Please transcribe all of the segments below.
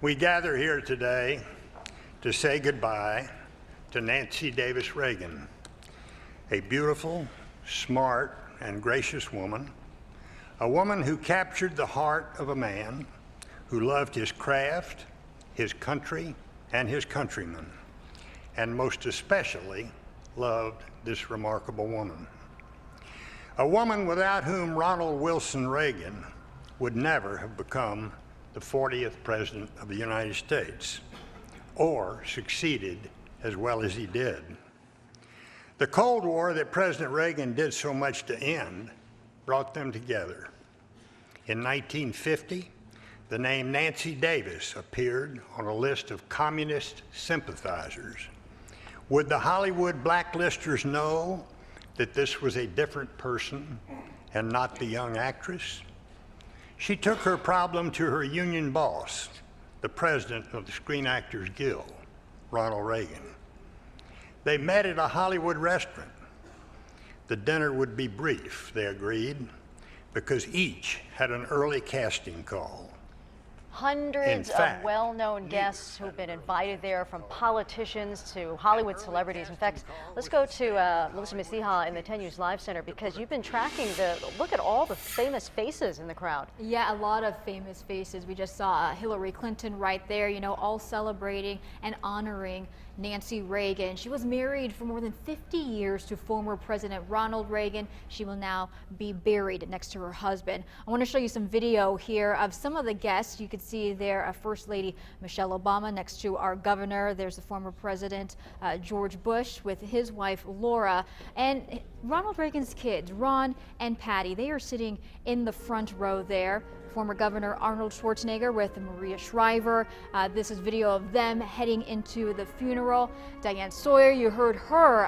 We gather here today to say goodbye to Nancy Davis Reagan, a beautiful, smart, and gracious woman, a woman who captured the heart of a man who loved his craft, his country, and his countrymen, and most especially loved this remarkable woman. A woman without whom Ronald Wilson Reagan would never have become the 40th President of the United States, or succeeded as well as he did. The Cold War that President Reagan did so much to end brought them together. In 1950, the name Nancy Davis appeared on a list of communist sympathizers. Would the Hollywood blacklisters know that this was a different person and not the young actress? She took her problem to her union boss, the president of the Screen Actors Guild, Ronald Reagan. They met at a Hollywood restaurant. The dinner would be brief, they agreed, because each had an early casting call. Hundreds of well-known guests who've been invited there, from politicians to Hollywood celebrities. In fact, let's go to Melissa Messiha in the 10 News Live Center, because you've been tracking look at all the famous faces in the crowd. Yeah, a lot of famous faces. We just saw Hillary Clinton right there, you know, all celebrating and honoring Nancy Reagan. She was married for more than 50 years to former President Ronald Reagan. She will now be buried next to her husband. I want to show you some video here of some of the guests. You can see there First Lady Michelle Obama next to our governor. There's the former President George Bush with his wife Laura, and Ronald Reagan's kids, Ron and Patty. They are sitting in the front row there. Former Governor Arnold Schwarzenegger with Maria Shriver. This is video of them heading into the funeral. Diane Sawyer, you heard her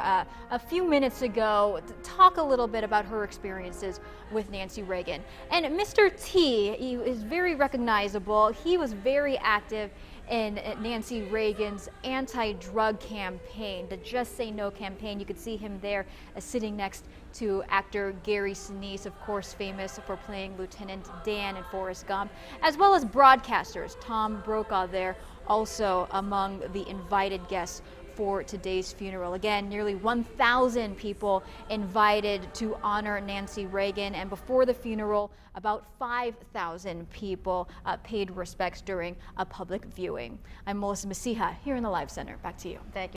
a few minutes ago talk a little bit about her experiences with Nancy Reagan. And Mr. T, he is very recognizable. He was very active in Nancy Reagan's anti-drug campaign, the Just Say No campaign. You could see him there sitting next to actor Gary Sinise, of course famous for playing Lieutenant Dan in Forrest Gump, as well as broadcasters. Tom Brokaw there, also among the invited guests for today's funeral. Again, nearly 1,000 people invited to honor Nancy Reagan, and before the funeral, about 5,000 people paid respects during a public viewing. I'm Melissa Messiha here in the Live Center. Back to you. Thank you.